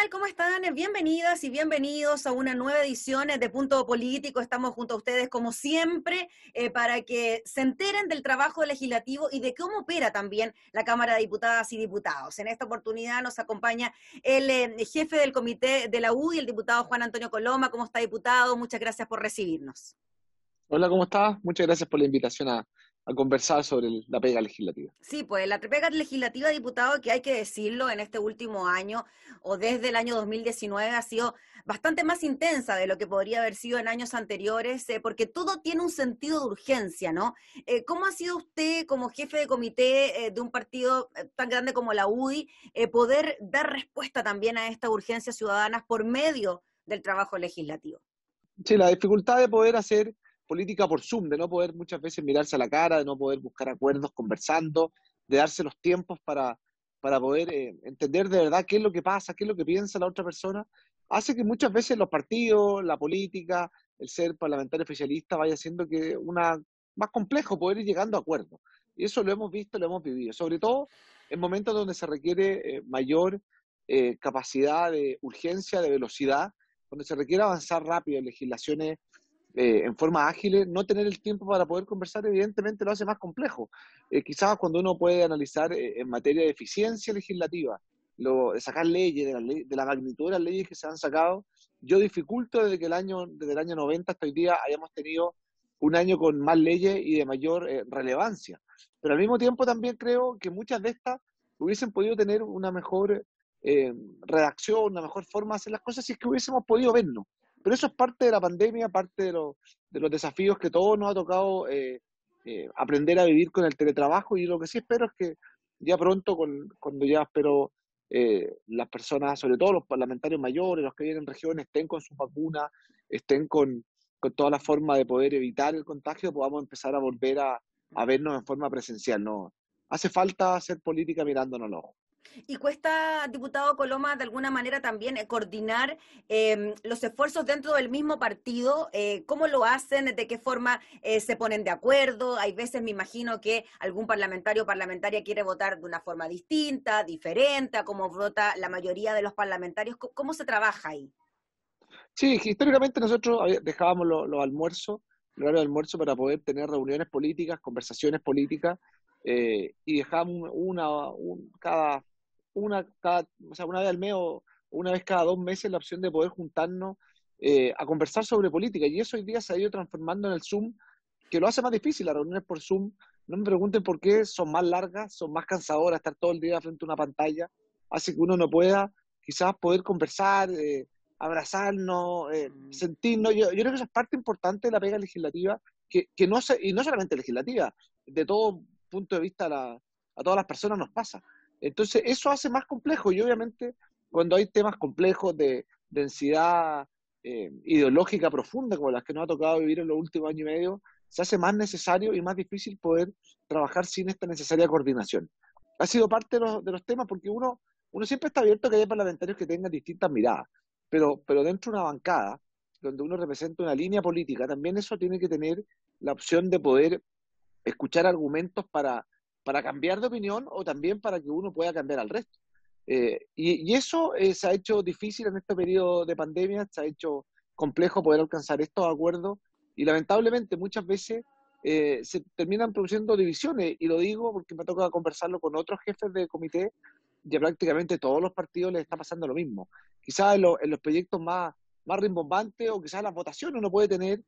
tal? ¿Cómo están? Bienvenidas y bienvenidos a una nueva edición de Punto Político. Estamos junto a ustedes como siempre para que se enteren del trabajo legislativo y de cómo opera también la Cámara de Diputadas y Diputados. En esta oportunidad nos acompaña el jefe del comité de la UDI, el diputado Juan Antonio Coloma. ¿Cómo está, diputado? Muchas gracias por recibirnos. Hola, ¿cómo estás? Muchas gracias por la invitación a conversar sobre la pega legislativa. Sí, pues la pega legislativa, diputado, que hay que decirlo, en este último año o desde el año 2019 ha sido bastante más intensa de lo que podría haber sido en años anteriores, porque todo tiene un sentido de urgencia, ¿no? ¿Cómo ha sido usted como jefe de comité de un partido tan grande como la UDI poder dar respuesta también a estas urgencias ciudadanas por medio del trabajo legislativo? Sí, la dificultad de poder hacer política por Zoom, de no poder muchas veces mirarse a la cara, de no poder buscar acuerdos conversando, de darse los tiempos para poder entender de verdad qué es lo que pasa, qué es lo que piensa la otra persona, hace que muchas veces los partidos, la política, el ser parlamentario oficialista vaya haciendo que más complejo poder ir llegando a acuerdos. Y eso lo hemos visto, lo hemos vivido, sobre todo en momentos donde se requiere mayor capacidad de urgencia, de velocidad, donde se requiere avanzar rápido en legislaciones en forma ágil, no tener el tiempo para poder conversar, evidentemente lo hace más complejo. Quizás cuando uno puede analizar en materia de eficiencia legislativa, de sacar leyes, de la magnitud de las leyes que se han sacado, yo dificulto desde el año 90 hasta hoy día hayamos tenido un año con más leyes y de mayor relevancia. Pero al mismo tiempo también creo que muchas de estas hubiesen podido tener una mejor redacción, una mejor forma de hacer las cosas si es que hubiésemos podido vernos. Pero eso es parte de la pandemia, parte de los desafíos que todos nos ha tocado aprender a vivir con el teletrabajo, y lo que sí espero es que ya pronto, cuando ya espero las personas, sobre todo los parlamentarios mayores, los que vienen en regiones, estén con sus vacunas, estén con toda la forma de poder evitar el contagio, podamos empezar a volver a vernos en forma presencial. ¿No? Hace falta hacer política mirándonos los ojos. Y cuesta, diputado Coloma, de alguna manera también coordinar los esfuerzos dentro del mismo partido. ¿Cómo lo hacen? ¿De qué forma se ponen de acuerdo? Hay veces, me imagino, que algún parlamentario o parlamentaria quiere votar de una forma distinta, diferente a cómo vota la mayoría de los parlamentarios. ¿Cómo se trabaja ahí? Sí, históricamente nosotros dejábamos los almuerzos, el horario de almuerzo para poder tener reuniones políticas, conversaciones políticas, y dejábamos o sea, una vez al mes o una vez cada 2 meses la opción de poder juntarnos a conversar sobre política. Y eso hoy día se ha ido transformando en el Zoom, que lo hace más difícil. Las reuniones por Zoom, no me pregunten por qué, son más largas, son más cansadoras, estar todo el día frente a una pantalla, hace que uno no pueda quizás poder conversar, abrazarnos, sentirnos. Yo creo que eso es parte importante de la pega legislativa, y no solamente legislativa, de todo punto de vista a todas las personas nos pasa. Entonces, eso hace más complejo, y obviamente cuando hay temas complejos de densidad ideológica profunda, como las que nos ha tocado vivir en los últimos años y medio, se hace más necesario y más difícil poder trabajar sin esta necesaria coordinación. Ha sido parte de los temas porque uno siempre está abierto a que haya parlamentarios que tengan distintas miradas, pero dentro de una bancada, donde uno representa una línea política, también eso tiene que tener la opción de poder escuchar argumentos para cambiar de opinión, o también para que uno pueda cambiar al resto. Y eso se ha hecho difícil en este periodo de pandemia, se ha hecho complejo poder alcanzar estos acuerdos, y lamentablemente muchas veces se terminan produciendo divisiones, y lo digo porque me toca conversarlo con otros jefes de comité, y a prácticamente todos los partidos les está pasando lo mismo. Quizás en los proyectos más rimbombantes, o quizás en las votaciones, uno puede tener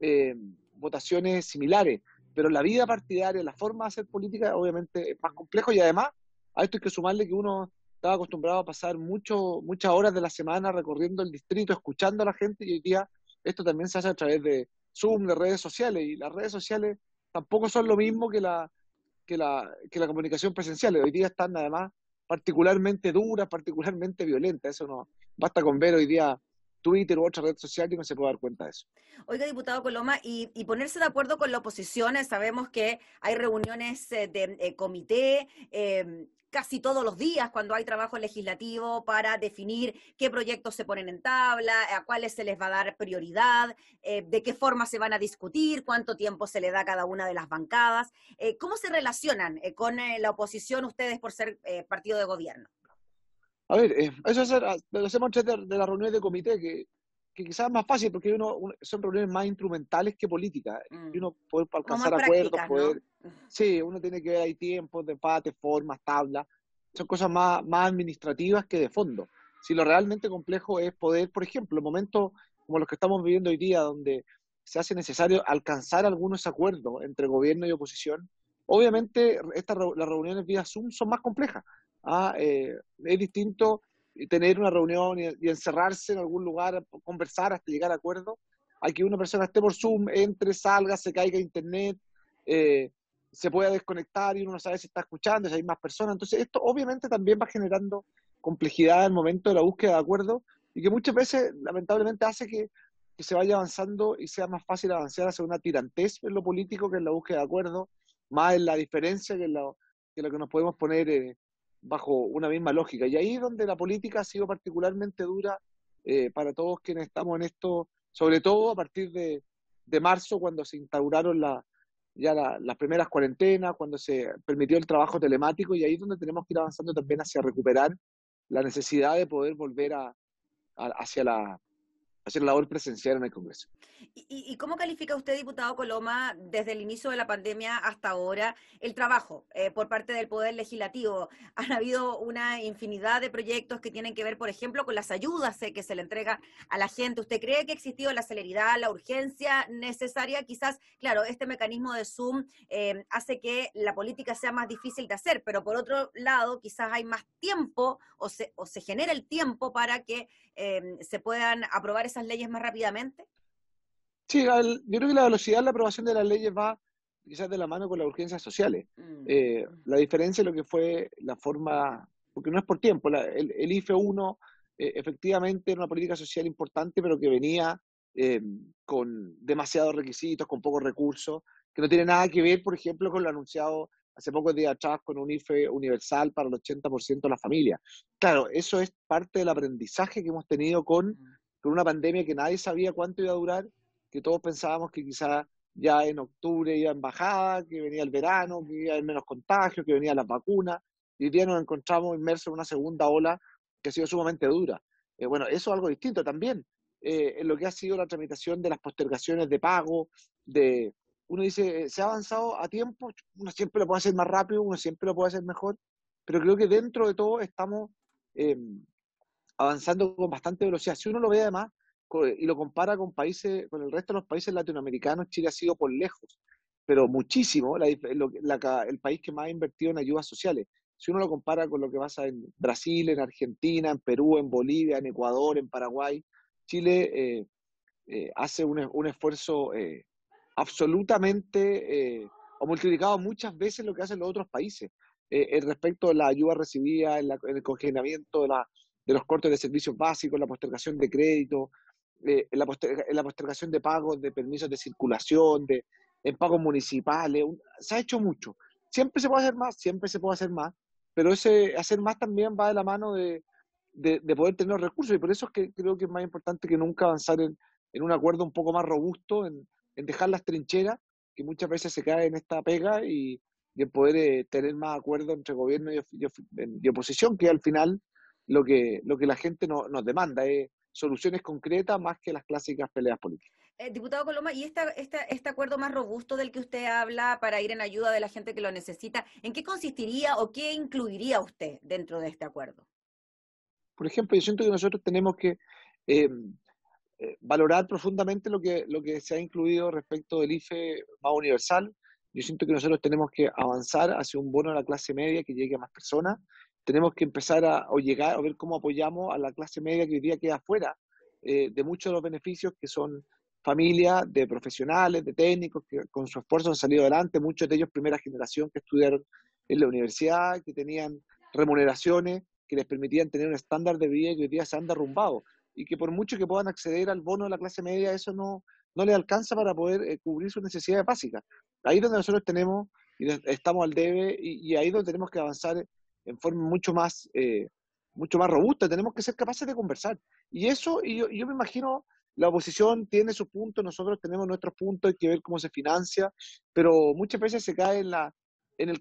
eh, votaciones similares, pero la vida partidaria, la forma de hacer política, obviamente es más complejo. Y además a esto hay que sumarle que uno estaba acostumbrado a pasar muchas horas de la semana recorriendo el distrito, escuchando a la gente, y hoy día esto también se hace a través de Zoom, de redes sociales, y las redes sociales tampoco son lo mismo que la comunicación presencial. Hoy día están además particularmente duras, particularmente violentas. Eso no basta con ver hoy día Twitter u otra red social y no se puede dar cuenta de eso. Oiga, diputado Coloma, y ponerse de acuerdo con la oposición, sabemos que hay reuniones de comité casi todos los días cuando hay trabajo legislativo para definir qué proyectos se ponen en tabla, a cuáles se les va a dar prioridad, de qué forma se van a discutir, cuánto tiempo se le da a cada una de las bancadas. ¿Cómo se relacionan con la oposición ustedes por ser partido de gobierno? A ver, lo hacemos antes de las reuniones de comité, que quizás es más fácil porque son reuniones más instrumentales que políticas. Y Mm. uno poder Como más alcanzar acuerdos, prácticas, ¿no? poder... Sí, uno tiene que ver ahí tiempos, debates, formas, tablas. Son cosas más administrativas que de fondo. Si lo realmente complejo es poder, por ejemplo, en momentos como los que estamos viviendo hoy día, donde se hace necesario alcanzar algunos acuerdos entre gobierno y oposición, obviamente las reuniones vía Zoom son más complejas. Es distinto tener una reunión y encerrarse en algún lugar, conversar hasta llegar a acuerdos, a que una persona esté por Zoom, entre, salga, se caiga a internet, eh, se pueda desconectar y uno no sabe si está escuchando, si hay más personas. Entonces, esto obviamente también va generando complejidad al momento de la búsqueda de acuerdos y que muchas veces, lamentablemente, hace que se vaya avanzando y sea más fácil avanzar hacia una tirantez en lo político que en la búsqueda de acuerdos, más en la diferencia que lo que nos podemos poner bajo una misma lógica. Y ahí es donde la política ha sido particularmente dura para todos quienes estamos en esto, sobre todo a partir de marzo, cuando se instauraron las primeras cuarentenas, cuando se permitió el trabajo telemático, y ahí es donde tenemos que ir avanzando también hacia recuperar la necesidad de poder volver hacia hacia la labor presencial en el Congreso. ¿Y cómo califica usted, diputado Coloma, desde el inicio de la pandemia hasta ahora, el trabajo por parte del Poder Legislativo? Han habido una infinidad de proyectos que tienen que ver, por ejemplo, con las ayudas que se le entrega a la gente. ¿Usted cree que ha existido la celeridad, la urgencia necesaria? Quizás, claro, este mecanismo de Zoom hace que la política sea más difícil de hacer, pero por otro lado, quizás hay más tiempo o se genera el tiempo para que se puedan aprobar esas leyes más rápidamente. Sí, yo creo que la velocidad de la aprobación de las leyes va quizás de la mano con las urgencias sociales. Mm. La diferencia es lo que fue la forma, porque no es por tiempo, el IFE 1 efectivamente era una política social importante, pero que venía eh, con demasiados requisitos, con pocos recursos, que no tiene nada que ver, por ejemplo, con lo anunciado hace pocos días atrás con un IFE universal para el 80% de la familia. Claro, eso es parte del aprendizaje que hemos tenido Mm. con una pandemia que nadie sabía cuánto iba a durar, que todos pensábamos que quizás ya en octubre iba en bajada, que venía el verano, que iba a haber menos contagios, que venían las vacunas, y hoy día nos encontramos inmersos en una segunda ola que ha sido sumamente dura. Bueno, eso es algo distinto también, en lo que ha sido la tramitación de las postergaciones de pago, uno dice, se ha avanzado a tiempo, uno siempre lo puede hacer más rápido, uno siempre lo puede hacer mejor, pero creo que dentro de todo estamos eh, avanzando con bastante velocidad. Si uno lo ve además y lo compara con países, con el resto de los países latinoamericanos, Chile ha sido por lejos, pero muchísimo, el país que más ha invertido en ayudas sociales. Si uno lo compara con lo que pasa en Brasil, en Argentina, en Perú, en Bolivia, en Ecuador, en Paraguay, Chile hace un esfuerzo absolutamente, o multiplicado muchas veces lo que hacen los otros países respecto a la ayuda recibida, en el congelamiento de los cortes de servicios básicos, la postergación de crédito, en la postergación de pagos, de permisos de circulación, en pagos municipales. Se ha hecho mucho. Siempre se puede hacer más, siempre se puede hacer más, pero ese hacer más también va de la mano de poder tener recursos, y por eso es que creo que es más importante que nunca avanzar en un acuerdo un poco más robusto, en dejar las trincheras, que muchas veces se cae en esta pega, y en poder tener más acuerdo entre gobierno y oposición, que al final lo que la gente nos demanda es soluciones concretas más que las clásicas peleas políticas. Diputado Coloma, ¿y este acuerdo más robusto del que usted habla para ir en ayuda de la gente que lo necesita, en qué consistiría o qué incluiría usted dentro de este acuerdo? Por ejemplo, yo siento que nosotros tenemos que eh, valorar profundamente lo que se ha incluido respecto del IFE más universal. Yo siento que nosotros tenemos que avanzar hacia un bono a la clase media que llegue a más personas. Tenemos que empezar o llegar a ver cómo apoyamos a la clase media que hoy día queda fuera de muchos de los beneficios que son familias de profesionales, de técnicos que con su esfuerzo han salido adelante, muchos de ellos primera generación que estudiaron en la universidad, que tenían remuneraciones que les permitían tener un estándar de vida que hoy día se han derrumbado, y que por mucho que puedan acceder al bono de la clase media, eso no les alcanza para poder cubrir sus necesidades básicas. Ahí es donde nosotros tenemos y estamos al debe, y ahí es donde tenemos que avanzar en forma mucho más robusta. Tenemos que ser capaces de conversar. Y eso, yo me imagino, la oposición tiene sus puntos, nosotros tenemos nuestros puntos, hay que ver cómo se financia, pero muchas veces se cae en el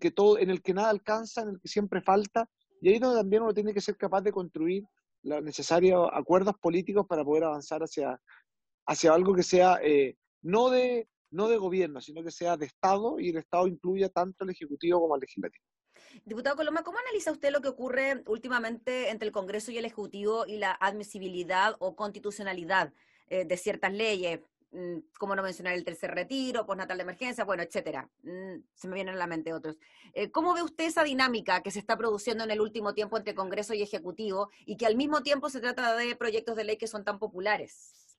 que nada alcanza, en el que siempre falta, Y ahí es donde también uno tiene que ser capaz de construir los necesarios acuerdos políticos para poder avanzar hacia algo que sea no de gobierno, sino que sea de Estado, y el Estado incluya tanto el Ejecutivo como el Legislativo. Diputado Coloma, ¿cómo analiza usted lo que ocurre últimamente entre el Congreso y el Ejecutivo y la admisibilidad o constitucionalidad de ciertas leyes? Como no mencionar el tercer retiro, postnatal de emergencia, bueno, etcétera. Se me vienen a la mente otros. ¿Cómo ve usted esa dinámica que se está produciendo en el último tiempo entre Congreso y Ejecutivo y que al mismo tiempo se trata de proyectos de ley que son tan populares?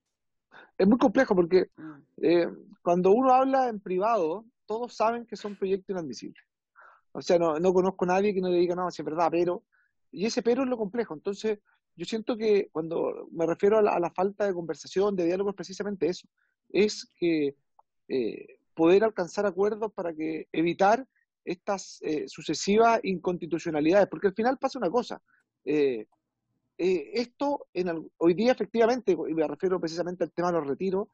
Es muy complejo porque Mm. eh, cuando uno habla en privado, todos saben que son proyectos inadmisibles. O sea, no conozco a nadie que no le diga, no, si es verdad, pero. Y ese pero es lo complejo. Entonces, yo siento que cuando me refiero a la falta de conversación, de diálogo, es precisamente eso. Es que poder alcanzar acuerdos para que evitar estas sucesivas inconstitucionalidades. Porque al final pasa una cosa. eh, esto hoy día efectivamente, y me refiero precisamente al tema de los retiros,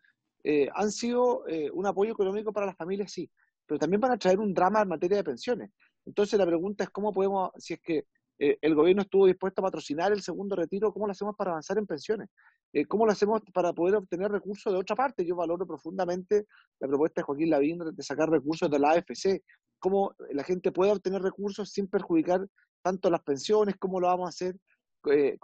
han sido un apoyo económico para las familias, sí, pero también van a traer un drama en materia de pensiones. Entonces la pregunta es cómo podemos, si es que el gobierno estuvo dispuesto a patrocinar el segundo retiro, ¿cómo lo hacemos para avanzar en pensiones? ¿Cómo lo hacemos para poder obtener recursos de otra parte? Yo valoro profundamente la propuesta de Joaquín Lavín de sacar recursos de la AFC. ¿Cómo la gente puede obtener recursos sin perjudicar tanto las pensiones? ¿Cómo lo vamos a hacer en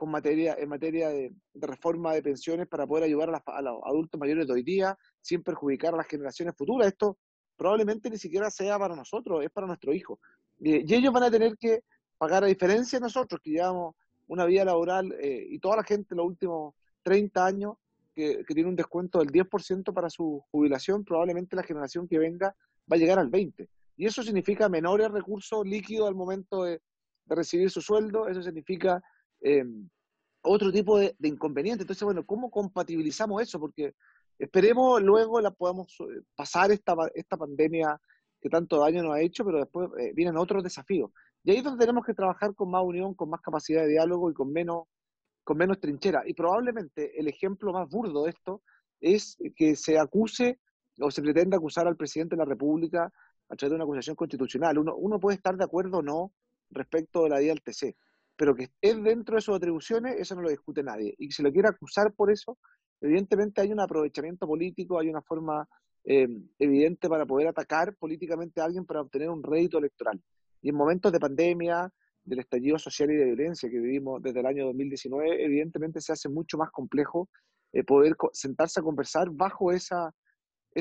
materia de reforma de pensiones para poder ayudar a los adultos mayores de hoy día sin perjudicar a las generaciones futuras? Esto probablemente ni siquiera sea para nosotros, es para nuestros hijos. Y ellos van a tener que pagar, a diferencia de nosotros, que llevamos una vida laboral y toda la gente en los últimos 30 años que tiene un descuento del 10% para su jubilación, probablemente la generación que venga va a llegar al 20%. Y eso significa menores recursos líquidos al momento de recibir su sueldo, eso significa eh, otro tipo de inconveniente. Entonces, bueno, ¿cómo compatibilizamos eso? Porque esperemos luego la podamos pasar esta pandemia que tanto daño nos ha hecho, pero después vienen otros desafíos. Y ahí es donde tenemos que trabajar con más unión, con más capacidad de diálogo y con menos trinchera. Y probablemente el ejemplo más burdo de esto es que se acuse o se pretenda acusar al presidente de la República a través de una acusación constitucional. Uno puede estar de acuerdo o no respecto de la idea del TC, pero que es dentro de sus atribuciones, eso no lo discute nadie. Y si lo quiere acusar por eso, evidentemente hay un aprovechamiento político, hay una forma eh, evidente para poder atacar políticamente a alguien para obtener un rédito electoral. Y en momentos de pandemia, del estallido social y de violencia que vivimos desde el año 2019, evidentemente se hace mucho más complejo poder sentarse a conversar bajo esa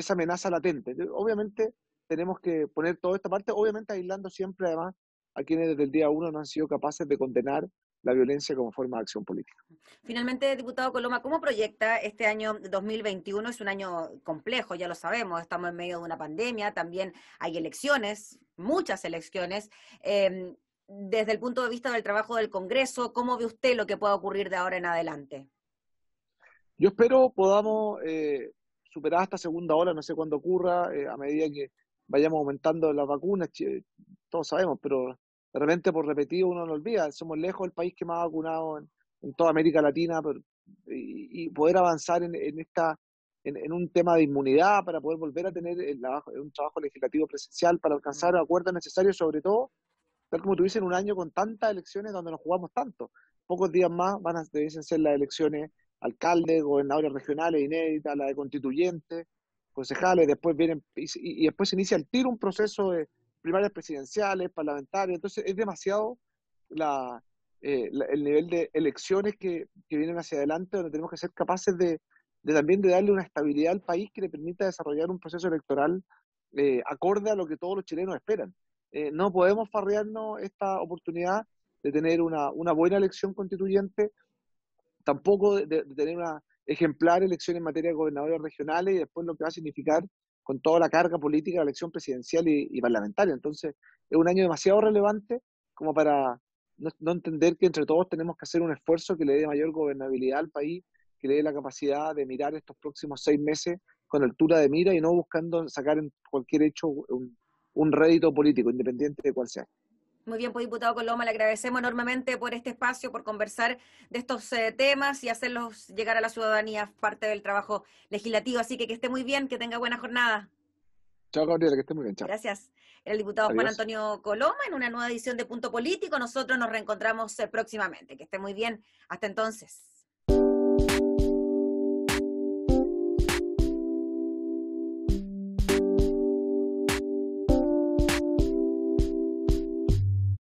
amenaza latente. Obviamente tenemos que poner toda esta parte, obviamente aislando siempre además a quienes desde el día uno no han sido capaces de condenar la violencia como forma de acción política. Finalmente, diputado Coloma, ¿cómo proyecta este año 2021? Es un año complejo, ya lo sabemos, estamos en medio de una pandemia, también hay elecciones, muchas elecciones. Desde el punto de vista del trabajo del Congreso, ¿cómo ve usted lo que pueda ocurrir de ahora en adelante? Yo espero podamos superar esta segunda ola, no sé cuándo ocurra, a medida que vayamos aumentando las vacunas, todos sabemos, pero de repente por repetido uno no olvida, somos lejos del país que más ha vacunado en toda América Latina, y poder avanzar en un tema de inmunidad para poder volver a tener un trabajo legislativo presencial para alcanzar acuerdos necesarios, sobre todo, tal como tú dices, en un año con tantas elecciones donde nos jugamos tanto. Pocos días más debiesen ser las elecciones alcaldes, gobernadores regionales inéditas, la de constituyentes, concejales, después vienen y después se inicia el tiro un proceso de primarias presidenciales, parlamentarias. Entonces es demasiado el nivel de elecciones que vienen hacia adelante, donde tenemos que ser capaces de también de darle una estabilidad al país que le permita desarrollar un proceso electoral acorde a lo que todos los chilenos esperan. No podemos farrearnos esta oportunidad de tener una buena elección constituyente, tampoco de tener una ejemplar elección en materia de gobernadores regionales y después lo que va a significar con toda la carga política de la elección presidencial y parlamentaria. Entonces, es un año demasiado relevante como para no entender que entre todos tenemos que hacer un esfuerzo que le dé mayor gobernabilidad al país, que le dé la capacidad de mirar estos próximos 6 meses con altura de mira y no buscando sacar en cualquier hecho un rédito político, independiente de cuál sea. Muy bien, pues diputado Coloma, le agradecemos enormemente por este espacio, por conversar de estos temas y hacerlos llegar a la ciudadanía, parte del trabajo legislativo. Así que esté muy bien, que tenga buena jornada. Chao, Gabriela, que estés muy bien, chao. Gracias. El diputado Juan Adiós. Antonio Coloma en una nueva edición de Punto Político. Nosotros nos reencontramos próximamente. Que esté muy bien. Hasta entonces.